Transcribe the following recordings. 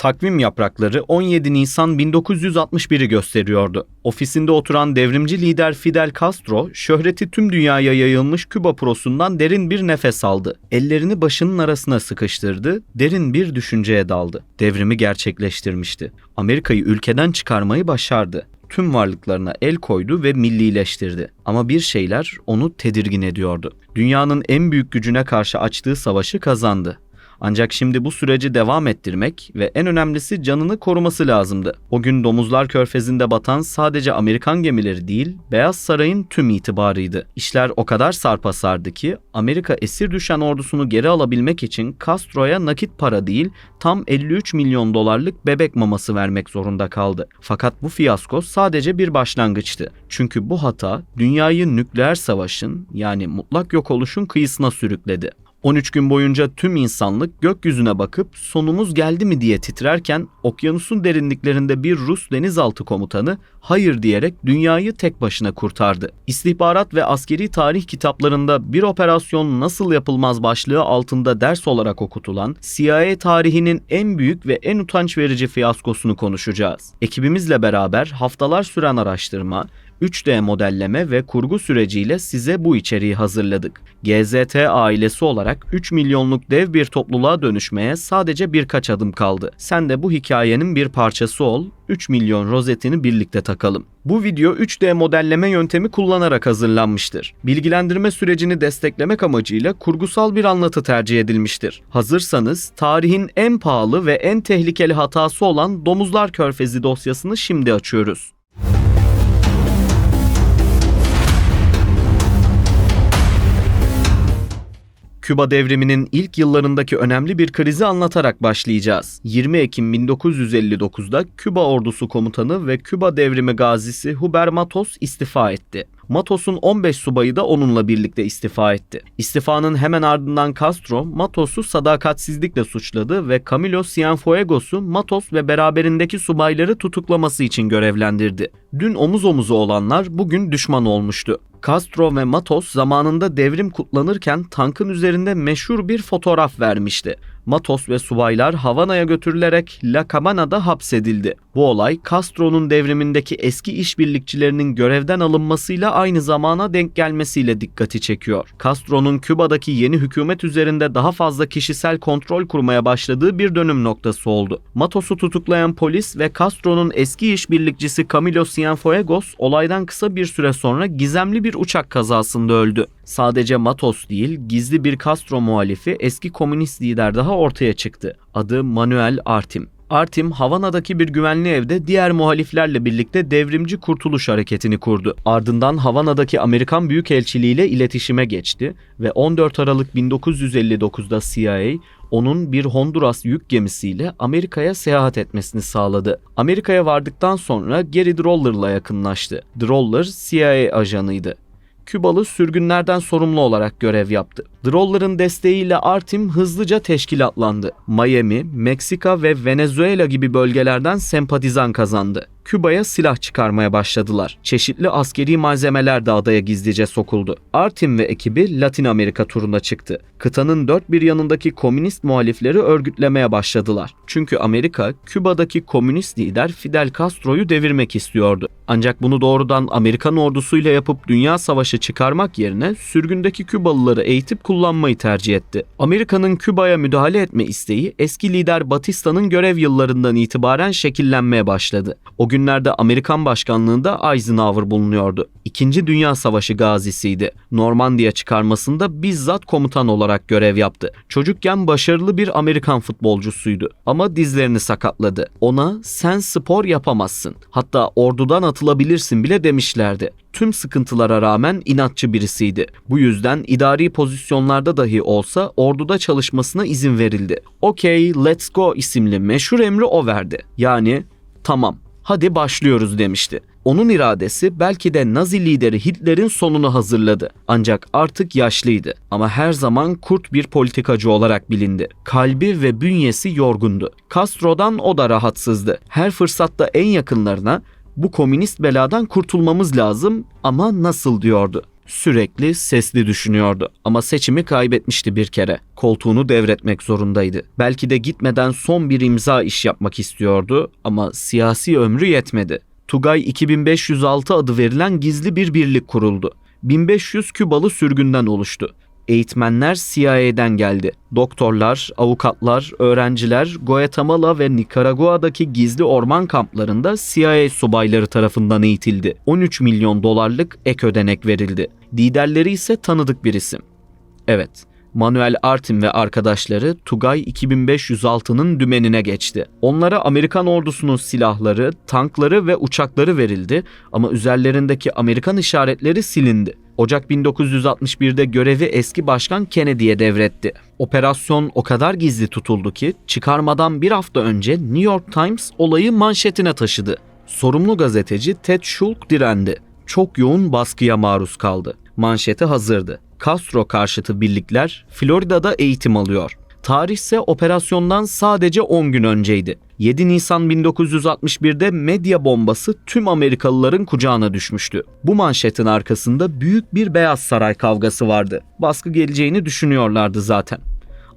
Takvim yaprakları 17 Nisan 1961'i gösteriyordu. Ofisinde oturan devrimci lider Fidel Castro, şöhreti tüm dünyaya yayılmış Küba prosundan derin bir nefes aldı. Ellerini başının arasına sıkıştırdı, derin bir düşünceye daldı. Devrimi gerçekleştirmişti. Amerika'yı ülkeden çıkarmayı başardı. Tüm varlıklarına el koydu ve millileştirdi. Ama bir şeyler onu tedirgin ediyordu. Dünyanın en büyük gücüne karşı açtığı savaşı kazandı. Ancak şimdi bu süreci devam ettirmek ve en önemlisi canını koruması lazımdı. O gün Domuzlar Körfezi'nde batan sadece Amerikan gemileri değil, Beyaz Saray'ın tüm itibarıydı. İşler o kadar sarpa ki Amerika esir düşen ordusunu geri alabilmek için Castro'ya nakit para değil, tam 53 milyon dolarlık bebek maması vermek zorunda kaldı. Fakat bu fiyasko sadece bir başlangıçtı. Çünkü bu hata dünyayı nükleer savaşın, yani mutlak yok oluşun kıyısına sürükledi. 13 gün boyunca tüm insanlık gökyüzüne bakıp sonumuz geldi mi diye titrerken okyanusun derinliklerinde bir Rus denizaltı komutanı hayır diyerek dünyayı tek başına kurtardı. İstihbarat ve askeri tarih kitaplarında bir operasyon nasıl yapılmaz başlığı altında ders olarak okutulan CIA tarihinin en büyük ve en utanç verici fiyaskosunu konuşacağız. Ekibimizle beraber haftalar süren araştırma, 3D modelleme ve kurgu süreciyle size bu içeriği hazırladık. GZT ailesi olarak 3 milyonluk dev bir topluluğa dönüşmeye sadece birkaç adım kaldı. Sen de bu hikayenin bir parçası ol, 3 milyon rozetini birlikte takalım. Bu video 3D modelleme yöntemi kullanarak hazırlanmıştır. Bilgilendirme sürecini desteklemek amacıyla kurgusal bir anlatı tercih edilmiştir. Hazırsanız tarihin en pahalı ve en tehlikeli hatası olan Domuzlar Körfezi dosyasını şimdi açıyoruz. Küba devriminin ilk yıllarındaki önemli bir krizi anlatarak başlayacağız. 20 Ekim 1959'da Küba ordusu komutanı ve Küba devrimi gazisi Huber Matos istifa etti. Matos'un 15 subayı da onunla birlikte istifa etti. İstifanın hemen ardından Castro, Matos'u sadakatsizlikle suçladı ve Camilo Cienfuegos'u Matos ve beraberindeki subayları tutuklaması için görevlendirdi. Dün omuz omuza olanlar bugün düşman olmuştu. Castro ve Matos zamanında devrim kutlanırken tankın üzerinde meşhur bir fotoğraf vermişti. Matos ve subaylar Havana'ya götürülerek La Cabana'da hapsedildi. Bu olay Castro'nun devrimindeki eski işbirlikçilerinin görevden alınmasıyla aynı zamana denk gelmesiyle dikkati çekiyor. Castro'nun Küba'daki yeni hükümet üzerinde daha fazla kişisel kontrol kurmaya başladığı bir dönüm noktası oldu. Matos'u tutuklayan polis ve Castro'nun eski işbirlikçisi Camilo Cienfuegos olaydan kısa bir süre sonra gizemli bir uçak kazasında öldü. Sadece Matos değil, gizli bir Castro muhalifi eski komünist lider daha ortaya çıktı. Adı Manuel Artim. Artim, Havana'daki bir güvenli evde diğer muhaliflerle birlikte devrimci kurtuluş hareketini kurdu. Ardından Havana'daki Amerikan Büyükelçiliği ile iletişime geçti ve 14 Aralık 1959'da CIA, onun bir Honduras yük gemisiyle Amerika'ya seyahat etmesini sağladı. Amerika'ya vardıktan sonra Gary Droller'la yakınlaştı. Droller, CIA ajanıydı. Kübalı sürgünlerden sorumlu olarak görev yaptı. Droller'ın desteğiyle Artim hızlıca teşkilatlandı. Miami, Meksika ve Venezuela gibi bölgelerden sempatizan kazandı. Küba'ya silah çıkarmaya başladılar. Çeşitli askeri malzemeler de adaya gizlice sokuldu. Artim ve ekibi Latin Amerika turuna çıktı. Kıtanın dört bir yanındaki komünist muhalifleri örgütlemeye başladılar. Çünkü Amerika, Küba'daki komünist lider Fidel Castro'yu devirmek istiyordu. Ancak bunu doğrudan Amerikan ordusuyla yapıp dünya savaşı çıkarmak yerine sürgündeki Kübalıları eğitip kullanmayı tercih etti. Amerika'nın Küba'ya müdahale etme isteği eski lider Batista'nın görev yıllarından itibaren şekillenmeye başladı. O günlerde Amerikan başkanlığında Eisenhower bulunuyordu. İkinci Dünya Savaşı gazisiydi. Normandiya çıkarmasında bizzat komutan olarak görev yaptı. Çocukken başarılı bir Amerikan futbolcusuydu ama dizlerini sakatladı. Ona sen spor yapamazsın, hatta ordudan atılabilirsin bile demişlerdi. Tüm sıkıntılara rağmen inatçı birisiydi. Bu yüzden idari pozisyonlarda dahi olsa orduda çalışmasına izin verildi. "Okay, let's go" isimli meşhur emri o verdi. Yani tamam, hadi başlıyoruz demişti. Onun iradesi belki de Nazi lideri Hitler'in sonunu hazırladı. Ancak artık yaşlıydı ama her zaman kurt bir politikacı olarak bilindi. Kalbi ve bünyesi yorgundu. Castro'dan o da rahatsızdı. Her fırsatta en yakınlarına "Bu komünist beladan kurtulmamız lazım ama nasıl?" diyordu. Sürekli sesli düşünüyordu ama seçimi kaybetmişti bir kere. Koltuğunu devretmek zorundaydı. Belki de gitmeden son bir imza iş yapmak istiyordu ama siyasi ömrü yetmedi. Tugay 2506 adı verilen gizli bir birlik kuruldu. 1500 Kübalı sürgünden oluştu. Eğitmenler CIA'den geldi. Doktorlar, avukatlar, öğrenciler Guatemala ve Nikaragua'daki gizli orman kamplarında CIA subayları tarafından eğitildi. 13 milyon dolarlık ek ödenek verildi. Liderleri ise tanıdık bir isim. Evet, Manuel Artin ve arkadaşları Tugay 2506'nın dümenine geçti. Onlara Amerikan ordusunun silahları, tankları ve uçakları verildi ama üzerlerindeki Amerikan işaretleri silindi. Ocak 1961'de görevi eski başkan Kennedy'ye devretti. Operasyon o kadar gizli tutuldu ki çıkarmadan bir hafta önce New York Times olayı manşetine taşıdı. Sorumlu gazeteci Ted Schulk direndi. Çok yoğun baskıya maruz kaldı. Manşeti hazırdı. Castro karşıtı birlikler Florida'da eğitim alıyor. Tarih ise operasyondan sadece 10 gün önceydi. 7 Nisan 1961'de medya bombası tüm Amerikalıların kucağına düşmüştü. Bu manşetin arkasında büyük bir Beyaz Saray kavgası vardı. Baskı geleceğini düşünüyorlardı zaten.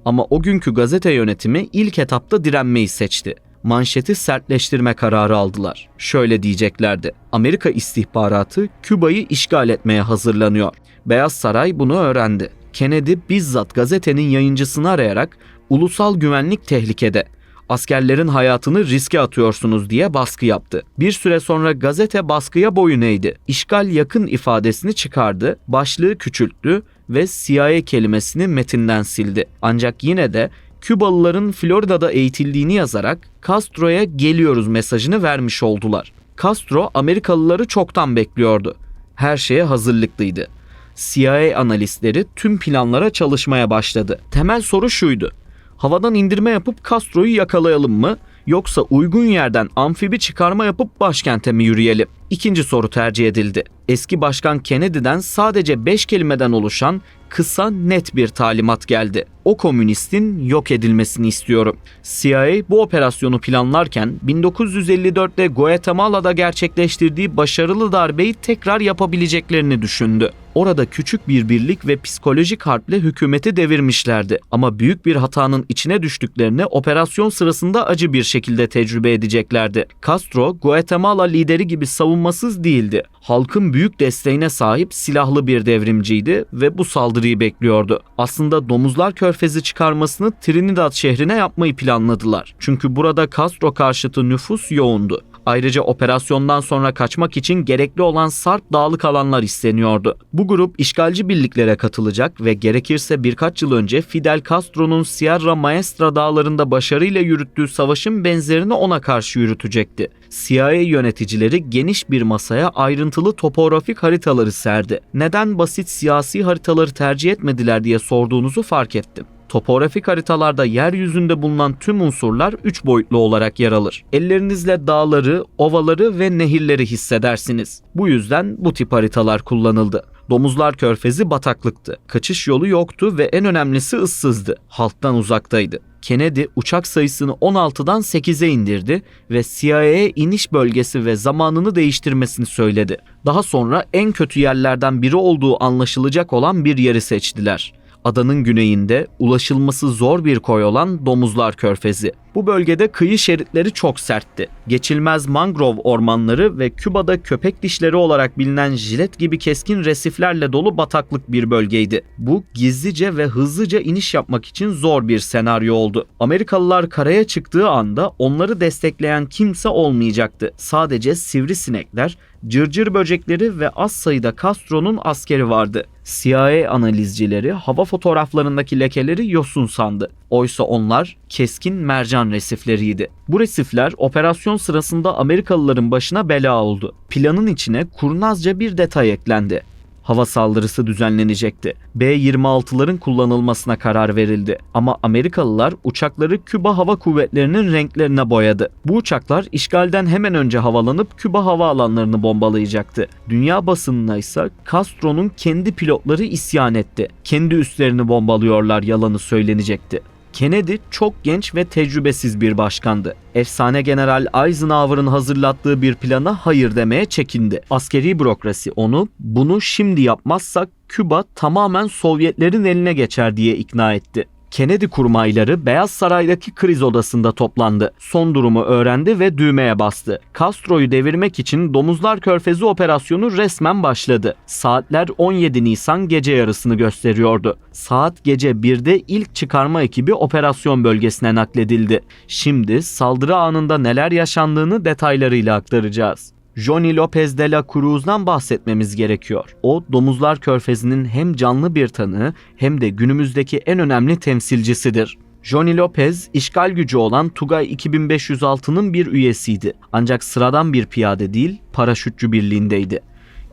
Ama o günkü gazete yönetimi ilk etapta direnmeyi seçti. Manşeti sertleştirme kararı aldılar. Şöyle diyeceklerdi: Amerika istihbaratı Küba'yı işgal etmeye hazırlanıyor. Beyaz Saray bunu öğrendi. Kennedy bizzat gazetenin yayıncısını arayarak ulusal güvenlik tehlikede, askerlerin hayatını riske atıyorsunuz diye baskı yaptı. Bir süre sonra gazete baskıya boyun eğdi. İşgal yakın ifadesini çıkardı, başlığı küçülttü ve CIA kelimesini metinden sildi. Ancak yine de Kübalıların Florida'da eğitildiğini yazarak Castro'ya geliyoruz mesajını vermiş oldular. Castro Amerikalıları çoktan bekliyordu. Her şeye hazırlıklıydı. CIA analistleri tüm planlara çalışmaya başladı. Temel soru şuydu: havadan indirme yapıp Castro'yu yakalayalım mı? Yoksa uygun yerden amfibi çıkarma yapıp başkente mi yürüyelim? İkinci soru tercih edildi. Eski başkan Kennedy'den sadece 5 kelimeden oluşan kısa, net bir talimat geldi. O komünistin yok edilmesini istiyorum. CIA bu operasyonu planlarken 1954'te Guatemala'da gerçekleştirdiği başarılı darbeyi tekrar yapabileceklerini düşündü. Orada küçük bir birlik ve psikolojik harple hükümeti devirmişlerdi. Ama büyük bir hatanın içine düştüklerini operasyon sırasında acı bir şekilde tecrübe edeceklerdi. Castro, Guatemala lideri gibi savunmasız değildi. Halkın büyük desteğine sahip silahlı bir devrimciydi ve bu saldırıyı bekliyordu. Aslında Domuzlar Körfezi çıkarmasını Trinidad şehrine yapmayı planladılar. Çünkü burada Castro karşıtı nüfus yoğundu. Ayrıca operasyondan sonra kaçmak için gerekli olan sarp dağlık alanlar isteniyordu. Bu grup işgalci birliklere katılacak ve gerekirse birkaç yıl önce Fidel Castro'nun Sierra Maestra dağlarında başarıyla yürüttüğü savaşın benzerini ona karşı yürütecekti. CIA yöneticileri geniş bir masaya ayrıntılı topografik haritaları serdi. Neden basit siyasi haritaları tercih etmediler diye sorduğunuzu fark ettim. Topografik haritalarda yeryüzünde bulunan tüm unsurlar 3 boyutlu olarak yer alır. Ellerinizle dağları, ovaları ve nehirleri hissedersiniz. Bu yüzden bu tip haritalar kullanıldı. Domuzlar Körfezi bataklıktı. Kaçış yolu yoktu ve en önemlisi ıssızdı. Halktan uzaktaydı. Kennedy uçak sayısını 16'dan 8'e indirdi ve CIA'ye iniş bölgesi ve zamanını değiştirmesini söyledi. Daha sonra en kötü yerlerden biri olduğu anlaşılacak olan bir yeri seçtiler. Adanın güneyinde ulaşılması zor bir koy olan Domuzlar Körfezi. Bu bölgede kıyı şeritleri çok sertti. Geçilmez mangrove ormanları ve Küba'da köpek dişleri olarak bilinen jilet gibi keskin resiflerle dolu bataklık bir bölgeydi. Bu gizlice ve hızlıca iniş yapmak için zor bir senaryo oldu. Amerikalılar karaya çıktığı anda onları destekleyen kimse olmayacaktı. Sadece sivrisinekler, cırcır böcekleri ve az sayıda Castro'nun askeri vardı. CIA analizcileri hava fotoğraflarındaki lekeleri yosun sandı. Oysa onlar keskin mercan resifleriydi. Bu resifler operasyon sırasında Amerikalıların başına bela oldu. Planın içine kurnazca bir detay eklendi. Hava saldırısı düzenlenecekti. B-26'ların kullanılmasına karar verildi. Ama Amerikalılar uçakları Küba Hava Kuvvetleri'nin renklerine boyadı. Bu uçaklar işgalden hemen önce havalanıp Küba havaalanlarını bombalayacaktı. Dünya basınına ise Castro'nun kendi pilotları isyan etti. Kendi üslerini bombalıyorlar yalanı söylenecekti. Kennedy çok genç ve tecrübesiz bir başkandı. Efsane General Eisenhower'ın hazırlattığı bir plana hayır demeye çekindi. Askeri bürokrasi onu bunu şimdi yapmazsak Küba tamamen Sovyetlerin eline geçer diye ikna etti. Kennedy kurmayları Beyaz Saray'daki kriz odasında toplandı. Son durumu öğrendi ve düğmeye bastı. Castro'yu devirmek için Domuzlar Körfezi operasyonu resmen başladı. Saatler 17 Nisan gece yarısını gösteriyordu. Saat gece 1'de ilk çıkarma ekibi operasyon bölgesine nakledildi. Şimdi saldırı anında neler yaşandığını detaylarıyla aktaracağız. Johnny Lopez de la Cruz'dan bahsetmemiz gerekiyor. O, Domuzlar Körfezi'nin hem canlı bir tanığı hem de günümüzdeki en önemli temsilcisidir. Johnny Lopez, işgal gücü olan Tugay 2506'nın bir üyesiydi. Ancak sıradan bir piyade değil, paraşütçü birliğindeydi.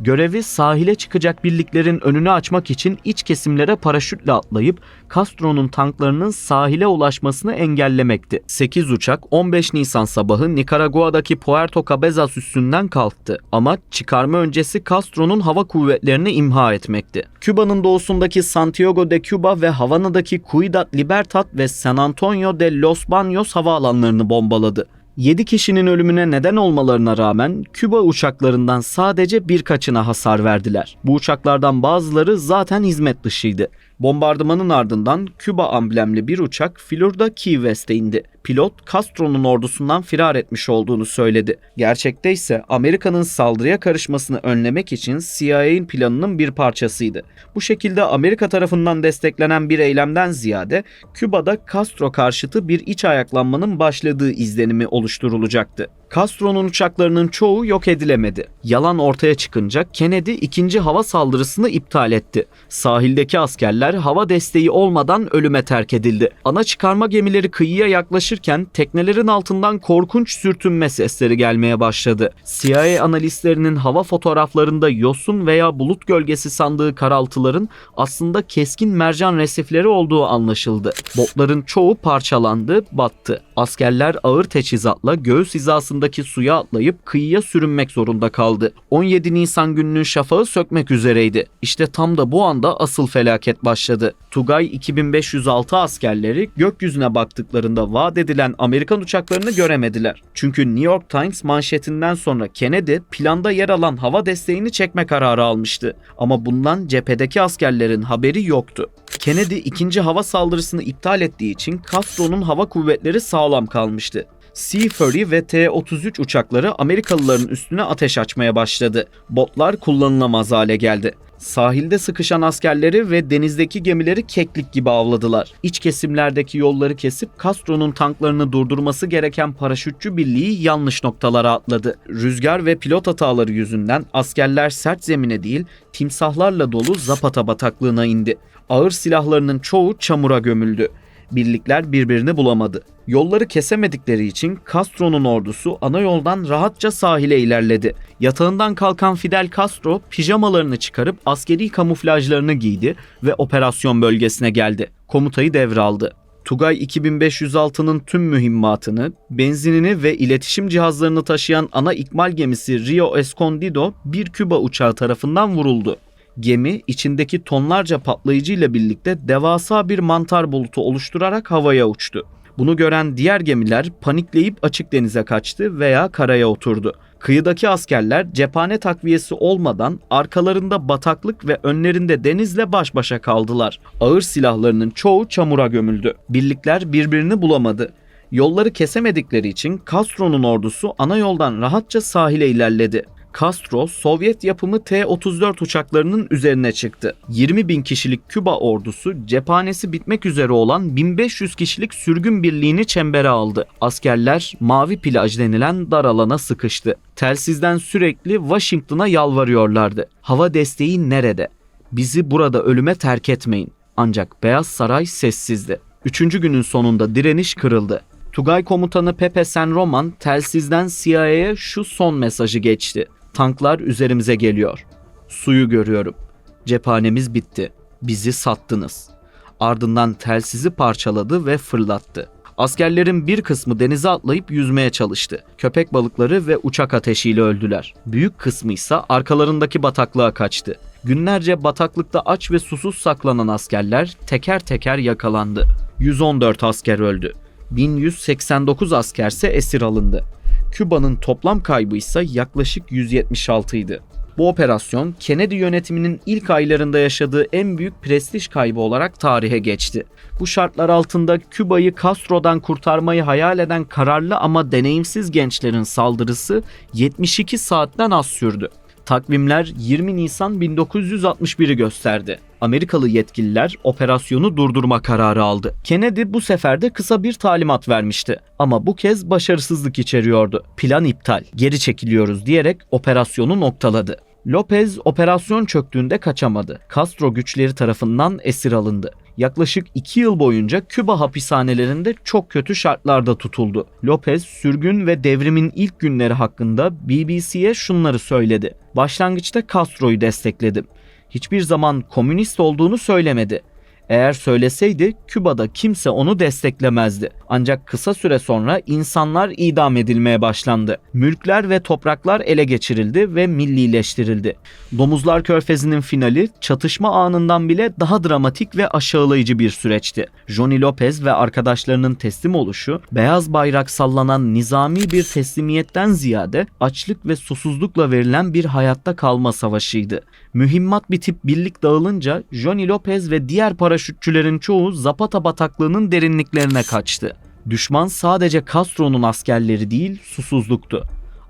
Görevi sahile çıkacak birliklerin önünü açmak için iç kesimlere paraşütle atlayıp Castro'nun tanklarının sahile ulaşmasını engellemekti. 8 uçak 15 Nisan sabahı Nikaragua'daki Puerto Cabezas üssünden kalktı. Amaç çıkarma öncesi Castro'nun hava kuvvetlerini imha etmekti. Küba'nın doğusundaki Santiago de Cuba ve Havana'daki Ciudad Libertad ve San Antonio de los Baños havaalanlarını bombaladı. 7 kişinin ölümüne neden olmalarına rağmen Küba uçaklarından sadece birkaçına hasar verdiler. Bu uçaklardan bazıları zaten hizmet dışıydı. Bombardımanın ardından Küba amblemli bir uçak Florida Key West'e indi. Pilot Castro'nun ordusundan firar etmiş olduğunu söyledi. Gerçekte ise Amerika'nın saldırıya karışmasını önlemek için CIA'nin planının bir parçasıydı. Bu şekilde Amerika tarafından desteklenen bir eylemden ziyade Küba'da Castro karşıtı bir iç ayaklanmanın başladığı izlenimi oluşturulacaktı. Castro'nun uçaklarının çoğu yok edilemedi. Yalan ortaya çıkınca Kennedy ikinci hava saldırısını iptal etti. Sahildeki askerler hava desteği olmadan ölüme terk edildi. Ana çıkarma gemileri kıyıya yaklaşırken teknelerin altından korkunç sürtünme sesleri gelmeye başladı. CIA analistlerinin hava fotoğraflarında yosun veya bulut gölgesi sandığı karaltıların aslında keskin mercan resifleri olduğu anlaşıldı. Botların çoğu parçalandı, battı. Askerler ağır teçhizatla göğüs hizasındaki suya atlayıp kıyıya sürünmek zorunda kaldı. 17 Nisan gününün şafağı sökmek üzereydi. İşte tam da bu anda asıl felaket başladı. Tugay 2506 askerleri gökyüzüne baktıklarında vaat edilen Amerikan uçaklarını göremediler. Çünkü New York Times manşetinden sonra Kennedy planda yer alan hava desteğini çekme kararı almıştı. Ama bundan cephedeki askerlerin haberi yoktu. Kennedy ikinci hava saldırısını iptal ettiği için Castro'nun hava kuvvetleri sağlam kalmıştı. Sea Fury ve T-33 uçakları Amerikalıların üstüne ateş açmaya başladı. Botlar kullanılamaz hale geldi. Sahilde sıkışan askerleri ve denizdeki gemileri keklik gibi avladılar. İç kesimlerdeki yolları kesip Castro'nun tanklarını durdurması gereken paraşütçü birliği yanlış noktalara atladı. Rüzgar ve pilot hataları yüzünden askerler sert zemine değil, timsahlarla dolu Zapata bataklığına indi. Ağır silahlarının çoğu çamura gömüldü. Birlikler birbirini bulamadı. Yolları kesemedikleri için Castro'nun ordusu ana yoldan rahatça sahile ilerledi. Yatağından kalkan Fidel Castro pijamalarını çıkarıp askeri kamuflajlarını giydi ve operasyon bölgesine geldi. Komutayı devraldı. Tugay 2506'nın tüm mühimmatını, benzinini ve iletişim cihazlarını taşıyan ana ikmal gemisi Rio Escondido bir Küba uçağı tarafından vuruldu. Gemi içindeki tonlarca patlayıcıyla birlikte devasa bir mantar bulutu oluşturarak havaya uçtu. Bunu gören diğer gemiler panikleyip açık denize kaçtı veya karaya oturdu. Kıyıdaki askerler cephane takviyesi olmadan arkalarında bataklık ve önlerinde denizle baş başa kaldılar. Ağır silahlarının çoğu çamura gömüldü. Birlikler birbirini bulamadı. Yolları kesemedikleri için Castro'nun ordusu ana yoldan rahatça sahile ilerledi. Castro, Sovyet yapımı T-34 uçaklarının üzerine çıktı. 20.000 kişilik Küba ordusu cephanesi bitmek üzere olan 1500 kişilik sürgün birliğini çembere aldı. Askerler Mavi Plaj denilen dar alana sıkıştı. Telsizden sürekli Washington'a yalvarıyorlardı. Hava desteği nerede? Bizi burada ölüme terk etmeyin. Ancak Beyaz Saray sessizdi. 3. günün sonunda direniş kırıldı. Tugay komutanı Pepe San Roman telsizden CIA'ye şu son mesajı geçti. Tanklar üzerimize geliyor. Suyu görüyorum. Cephanemiz bitti. Bizi sattınız. Ardından telsizi parçaladı ve fırlattı. Askerlerin bir kısmı denize atlayıp yüzmeye çalıştı. Köpek balıkları ve uçak ateşiyle öldüler. Büyük kısmı ise arkalarındaki bataklığa kaçtı. Günlerce bataklıkta aç ve susuz saklanan askerler teker teker yakalandı. 114 asker öldü. 1189 askerse esir alındı. Küba'nın toplam kaybı ise yaklaşık 176 idi. Bu operasyon Kennedy yönetiminin ilk aylarında yaşadığı en büyük prestij kaybı olarak tarihe geçti. Bu şartlar altında Küba'yı Castro'dan kurtarmayı hayal eden kararlı ama deneyimsiz gençlerin saldırısı 72 saatten az sürdü. Takvimler 20 Nisan 1961'i gösterdi. Amerikalı yetkililer operasyonu durdurma kararı aldı. Kennedy bu sefer de kısa bir talimat vermişti. Ama bu kez başarısızlık içeriyordu. Plan iptal, geri çekiliyoruz diyerek operasyonu noktaladı. Lopez operasyon çöktüğünde kaçamadı. Castro güçleri tarafından esir alındı. Yaklaşık 2 yıl boyunca Küba hapishanelerinde çok kötü şartlarda tutuldu. Lopez, sürgün ve devrimin ilk günleri hakkında BBC'ye şunları söyledi. Başlangıçta Castro'yu destekledim. Hiçbir zaman komünist olduğunu söylemedi. Eğer söyleseydi Küba'da kimse onu desteklemezdi. Ancak kısa süre sonra insanlar idam edilmeye başlandı. Mülkler ve topraklar ele geçirildi ve millileştirildi. Domuzlar Körfezi'nin finali çatışma anından bile daha dramatik ve aşağılayıcı bir süreçti. Johnny Lopez ve arkadaşlarının teslim oluşu, beyaz bayrak sallanan nizami bir teslimiyetten ziyade açlık ve susuzlukla verilen bir hayatta kalma savaşıydı. Mühimmat bitip birlik dağılınca Johnny Lopez ve diğer paraşütçülerin çoğu Zapata bataklığının derinliklerine kaçtı. Düşman sadece Castro'nun askerleri değil, susuzluktu.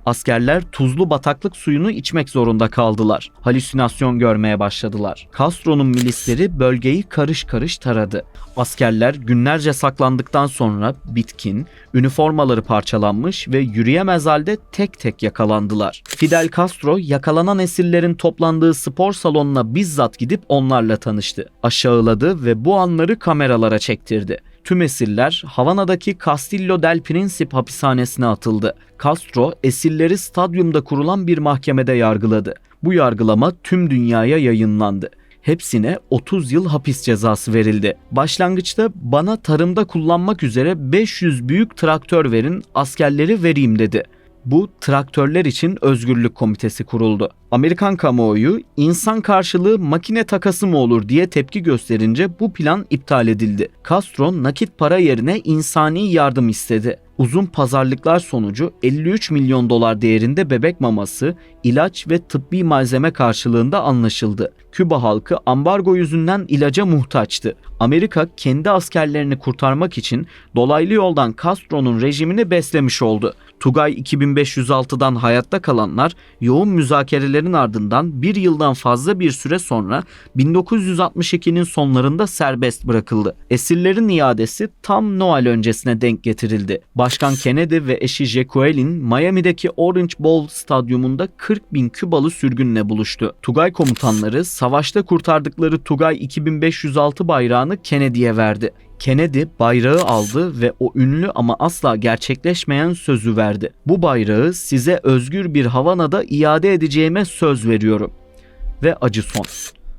Askerler tuzlu bataklık suyunu içmek zorunda kaldılar. Halüsinasyon görmeye başladılar. Castro'nun milisleri bölgeyi karış karış taradı. Askerler günlerce saklandıktan sonra bitkin, üniformaları parçalanmış ve yürüyemez halde tek tek yakalandılar. Fidel Castro yakalanan esirlerin toplandığı spor salonuna bizzat gidip onlarla tanıştı. Aşağıladı ve bu anları kameralara çektirdi. Tüm esirler Havana'daki Castillo del Príncipe hapishanesine atıldı. Castro esirleri stadyumda kurulan bir mahkemede yargıladı. Bu yargılama tüm dünyaya yayınlandı. Hepsine 30 yıl hapis cezası verildi. Başlangıçta bana tarımda kullanmak üzere 500 büyük traktör verin, askerleri vereyim dedi. Bu traktörler için özgürlük komitesi kuruldu. Amerikan kamuoyu insan karşılığı makine takası mı olur diye tepki gösterince bu plan iptal edildi. Castro nakit para yerine insani yardım istedi. Uzun pazarlıklar sonucu 53 milyon dolar değerinde bebek maması, ilaç ve tıbbi malzeme karşılığında anlaşıldı. Küba halkı ambargo yüzünden ilaca muhtaçtı. Amerika kendi askerlerini kurtarmak için dolaylı yoldan Castro'nun rejimini beslemiş oldu. Tugay 2506'dan hayatta kalanlar yoğun müzakerelerin ardından bir yıldan fazla bir süre sonra 1962'nin sonlarında serbest bırakıldı. Esirlerin iadesi tam Noel öncesine denk getirildi. Başkan Kennedy ve eşi Jacqueline Miami'deki Orange Bowl stadyumunda 40 bin Kübalı sürgünle buluştu. Tugay komutanları savaşta kurtardıkları Tugay 2506 bayrağını Kennedy'ye verdi. Kennedy bayrağı aldı ve o ünlü ama asla gerçekleşmeyen sözü verdi. Bu bayrağı size özgür bir Havana'da iade edeceğime söz veriyorum. Ve acı son.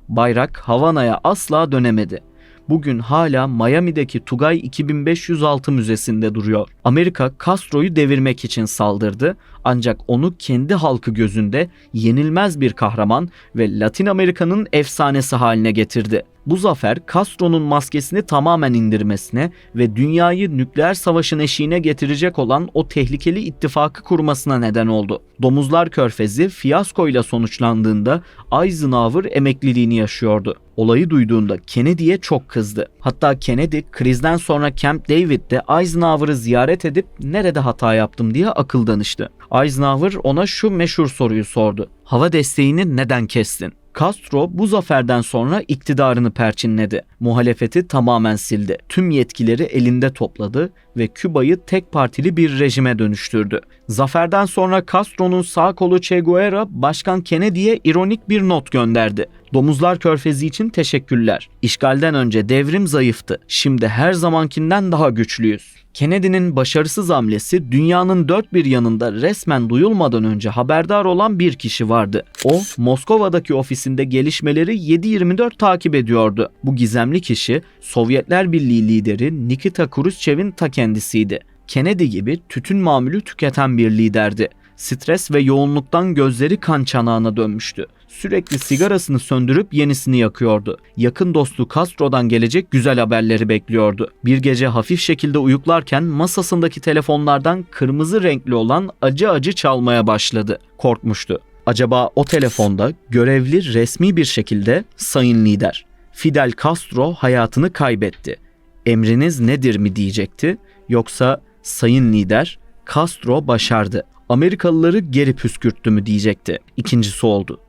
Bayrak Havana'ya asla dönemedi. Bugün hala Miami'deki Tugay 2506 müzesinde duruyor. Amerika Castro'yu devirmek için saldırdı ancak onu kendi halkı gözünde yenilmez bir kahraman ve Latin Amerika'nın efsanesi haline getirdi. Bu zafer Castro'nun maskesini tamamen indirmesine ve dünyayı nükleer savaşın eşiğine getirecek olan o tehlikeli ittifakı kurmasına neden oldu. Domuzlar Körfezi fiyaskoyla sonuçlandığında Eisenhower emekliliğini yaşıyordu. Olayı duyduğunda Kennedy'ye çok kızdı. Hatta Kennedy krizden sonra Camp David'de Eisenhower'ı ziyaret edip nerede hata yaptım diye akıl danıştı. Eisenhower ona şu meşhur soruyu sordu. Hava desteğini neden kestin? Castro bu zaferden sonra iktidarını perçinledi. Muhalefeti tamamen sildi. Tüm yetkileri elinde topladı ve Küba'yı tek partili bir rejime dönüştürdü. Zaferden sonra Castro'nun sağ kolu Che Guevara, Başkan Kennedy'ye ironik bir not gönderdi. Domuzlar Körfezi için teşekkürler. İşgalden önce devrim zayıftı. Şimdi her zamankinden daha güçlüyüz. Kennedy'nin başarısız hamlesi dünyanın dört bir yanında resmen duyulmadan önce haberdar olan bir kişi vardı. O, Moskova'daki ofisinde gelişmeleri 7/24 takip ediyordu. Bu gizemli kişi Sovyetler Birliği lideri Nikita Khrushchev'in ta kendisiydi. Kennedy gibi tütün mamülü tüketen bir liderdi. Stres ve yoğunluktan gözleri kan çanağına dönmüştü. Sürekli sigarasını söndürüp yenisini yakıyordu. Yakın dostu Castro'dan gelecek güzel haberleri bekliyordu. Bir gece hafif şekilde uyuklarken masasındaki telefonlardan kırmızı renkli olan acı acı çalmaya başladı. Korkmuştu. Acaba o telefonda görevli resmi bir şekilde "Sayın Lider, Fidel Castro hayatını kaybetti. Emriniz nedir mi diyecekti, yoksa "Sayın Lider, Castro başardı. Amerikalıları geri püskürttü mü diyecekti." İkincisi oldu.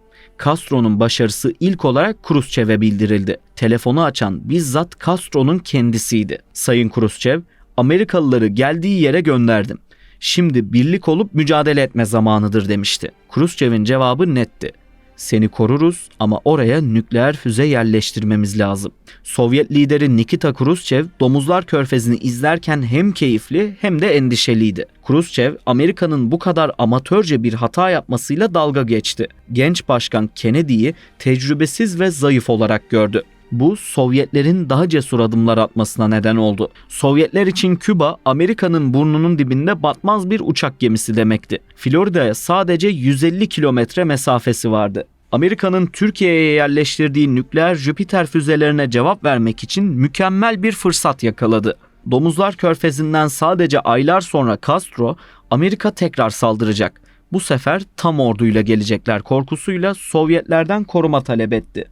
Castro'nun başarısı ilk olarak Khrushchev'e bildirildi. Telefonu açan bizzat Castro'nun kendisiydi. "Sayın Khrushchev, Amerikalıları geldiği yere gönderdim. Şimdi birlik olup mücadele etme zamanıdır," demişti. Khrushchev'in cevabı netti. "Seni koruruz ama oraya nükleer füze yerleştirmemiz lazım." Sovyet lideri Nikita Khrushchev Domuzlar Körfezi'ni izlerken hem keyifli hem de endişeliydi. Khrushchev, Amerika'nın bu kadar amatörce bir hata yapmasıyla dalga geçti. Genç başkan Kennedy'yi tecrübesiz ve zayıf olarak gördü. Bu, Sovyetlerin daha cesur adımlar atmasına neden oldu. Sovyetler için Küba, Amerika'nın burnunun dibinde batmaz bir uçak gemisi demekti. Florida'ya sadece 150 kilometre mesafesi vardı. Amerika'nın Türkiye'ye yerleştirdiği nükleer Jüpiter füzelerine cevap vermek için mükemmel bir fırsat yakaladı. Domuzlar Körfezi'nden sadece aylar sonra Castro, Amerika tekrar saldıracak. Bu sefer tam orduyla gelecekler korkusuyla Sovyetlerden koruma talep etti.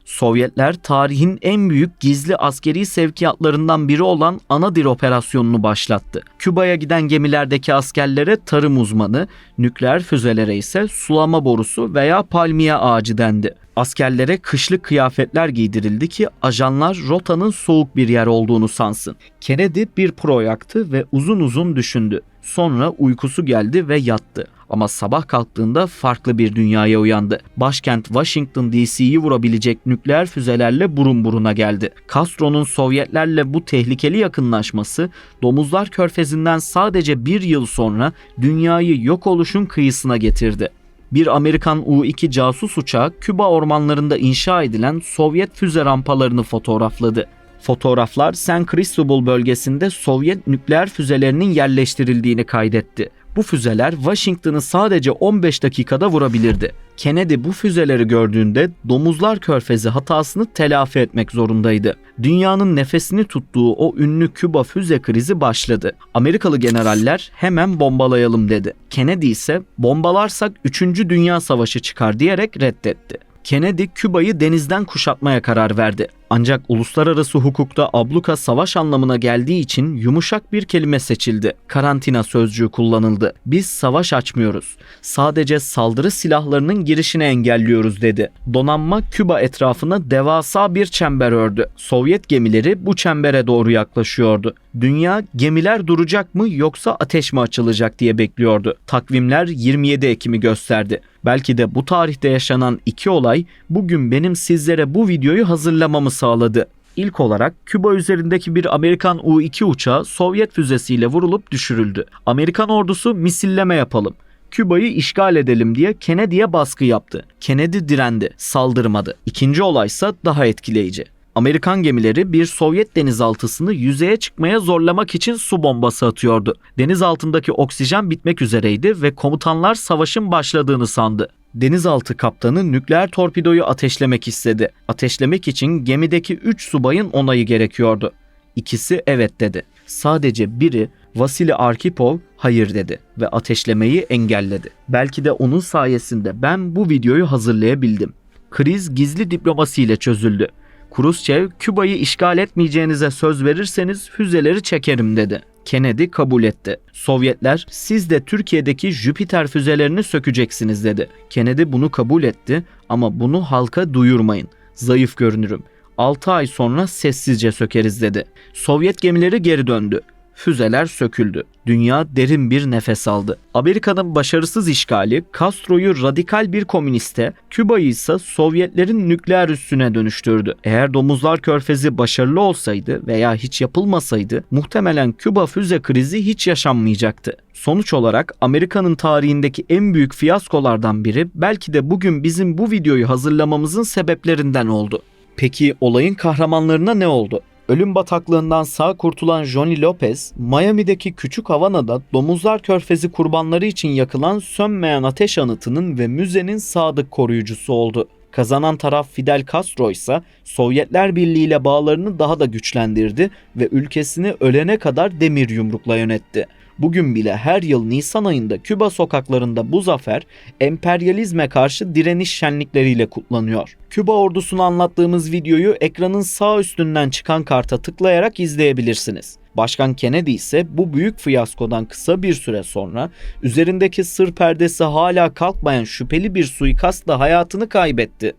Sovyetler tarihin en büyük gizli askeri sevkiyatlarından biri olan Anadir operasyonunu başlattı. Küba'ya giden gemilerdeki askerlere tarım uzmanı, nükleer füzelere ise sulama borusu veya palmiye ağacı dendi. Askerlere kışlık kıyafetler giydirildi ki ajanlar rotanın soğuk bir yer olduğunu sansın. Kennedy bir pro yaktı ve uzun uzun düşündü. Sonra uykusu geldi ve yattı. Ama sabah kalktığında farklı bir dünyaya uyandı. Başkent Washington DC'yi vurabilecek nükleer füzelerle burun buruna geldi. Castro'nun Sovyetlerle bu tehlikeli yakınlaşması, Domuzlar Körfezi'nden sadece bir yıl sonra dünyayı yok oluşun kıyısına getirdi. Bir Amerikan U-2 casus uçağı Küba ormanlarında inşa edilen Sovyet füze rampalarını fotoğrafladı. Fotoğraflar San Cristobal bölgesinde Sovyet nükleer füzelerinin yerleştirildiğini kaydetti. Bu füzeler Washington'ı sadece 15 dakikada vurabilirdi. Kennedy bu füzeleri gördüğünde Domuzlar Körfezi hatasını telafi etmek zorundaydı. Dünyanın nefesini tuttuğu o ünlü Küba füze krizi başladı. Amerikalı generaller hemen bombalayalım dedi. Kennedy ise bombalarsak 3. Dünya Savaşı çıkar diyerek reddetti. Kennedy Küba'yı denizden kuşatmaya karar verdi. Ancak uluslararası hukukta abluka savaş anlamına geldiği için yumuşak bir kelime seçildi. Karantina sözcüğü kullanıldı. "Biz savaş açmıyoruz. Sadece saldırı silahlarının girişini engelliyoruz," dedi. Donanma Küba etrafına devasa bir çember ördü. Sovyet gemileri bu çembere doğru yaklaşıyordu. Dünya gemiler duracak mı yoksa ateş mi açılacak diye bekliyordu. Takvimler 27 Ekim'i gösterdi. Belki de bu tarihte yaşanan iki olay bugün benim sizlere bu videoyu hazırlamamı sağladı. İlk olarak Küba üzerindeki bir Amerikan U-2 uçağı Sovyet füzesiyle vurulup düşürüldü. Amerikan ordusu misilleme yapalım, Küba'yı işgal edelim diye Kennedy'ye baskı yaptı. Kennedy direndi, saldırmadı. İkinci olaysa daha etkileyici. Amerikan gemileri bir Sovyet denizaltısını yüzeye çıkmaya zorlamak için su bombası atıyordu. Deniz altındaki oksijen bitmek üzereydi ve komutanlar savaşın başladığını sandı. Denizaltı kaptanı nükleer torpidoyu ateşlemek istedi. Ateşlemek için gemideki 3 subayın onayı gerekiyordu. İkisi evet dedi. Sadece biri, Vasili Arkhipov, hayır dedi ve ateşlemeyi engelledi. Belki de onun sayesinde ben bu videoyu hazırlayabildim. Kriz gizli diplomasiyle çözüldü. Khrushchev, "Küba'yı işgal etmeyeceğinize söz verirseniz füzeleri çekerim," dedi. Kennedy kabul etti. Sovyetler, "Siz de Türkiye'deki Jüpiter füzelerini sökeceksiniz," dedi. Kennedy bunu kabul etti ama "Bunu halka duyurmayın. Zayıf görünürüm. 6 ay sonra sessizce sökeriz," dedi. Sovyet gemileri geri döndü. Füzeler söküldü. Dünya derin bir nefes aldı. Amerika'nın başarısız işgali Castro'yu radikal bir komüniste, Küba'yı ise Sovyetlerin nükleer üssüne dönüştürdü. Eğer Domuzlar Körfezi başarılı olsaydı veya hiç yapılmasaydı muhtemelen Küba füze krizi hiç yaşanmayacaktı. Sonuç olarak Amerika'nın tarihindeki en büyük fiyaskolardan biri belki de bugün bizim bu videoyu hazırlamamızın sebeplerinden oldu. Peki olayın kahramanlarına ne oldu? Ölüm bataklığından sağ kurtulan Johnny Lopez, Miami'deki Küçük Havana'da Domuzlar Körfezi kurbanları için yakılan sönmeyen ateş anıtının ve müzenin sadık koruyucusu oldu. Kazanan taraf Fidel Castro ise Sovyetler Birliği ile bağlarını daha da güçlendirdi ve ülkesini ölene kadar demir yumrukla yönetti. Bugün bile her yıl Nisan ayında Küba sokaklarında bu zafer emperyalizme karşı direniş şenlikleriyle kutlanıyor. Küba ordusunu anlattığımız videoyu ekranın sağ üstünden çıkan karta tıklayarak izleyebilirsiniz. Başkan Kennedy ise bu büyük fiyaskodan kısa bir süre sonra üzerindeki sır perdesi hala kalkmayan şüpheli bir suikastla hayatını kaybetti.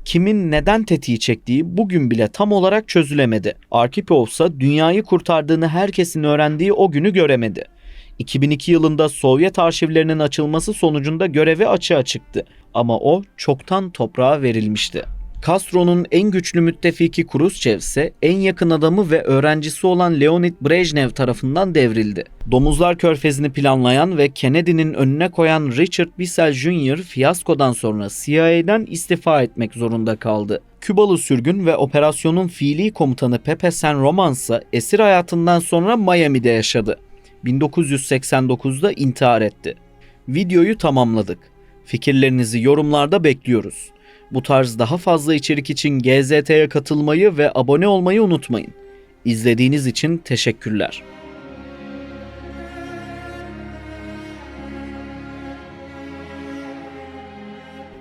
Kimin neden tetiği çektiği bugün bile tam olarak çözülemedi. Arkhipov ise dünyayı kurtardığını herkesin öğrendiği o günü göremedi. 2002 yılında Sovyet arşivlerinin açılması sonucunda görevi açığa çıktı. Ama o çoktan toprağa verilmişti. Castro'nun en güçlü müttefiki Khrushchev ise en yakın adamı ve öğrencisi olan Leonid Brejnev tarafından devrildi. Domuzlar Körfezi'ni planlayan ve Kennedy'nin önüne koyan Richard Bissell Jr. fiyaskodan sonra CIA'den istifa etmek zorunda kaldı. Kübalı sürgün ve operasyonun fiili komutanı Pepe San Roman ise esir hayatından sonra Miami'de yaşadı. 1989'da intihar etti. Videoyu tamamladık. Fikirlerinizi yorumlarda bekliyoruz. Bu tarz daha fazla içerik için GZT'ye katılmayı ve abone olmayı unutmayın. İzlediğiniz için teşekkürler.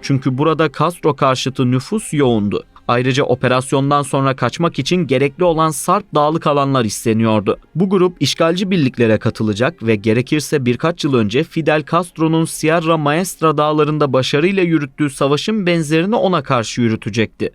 Çünkü burada Castro karşıtı nüfus yoğundu. Ayrıca operasyondan sonra kaçmak için gerekli olan Sarp dağlık alanlar isteniyordu. Bu grup işgalci birliklere katılacak ve gerekirse birkaç yıl önce Fidel Castro'nun Sierra Maestra dağlarında başarıyla yürüttüğü savaşın benzerini ona karşı yürütecekti.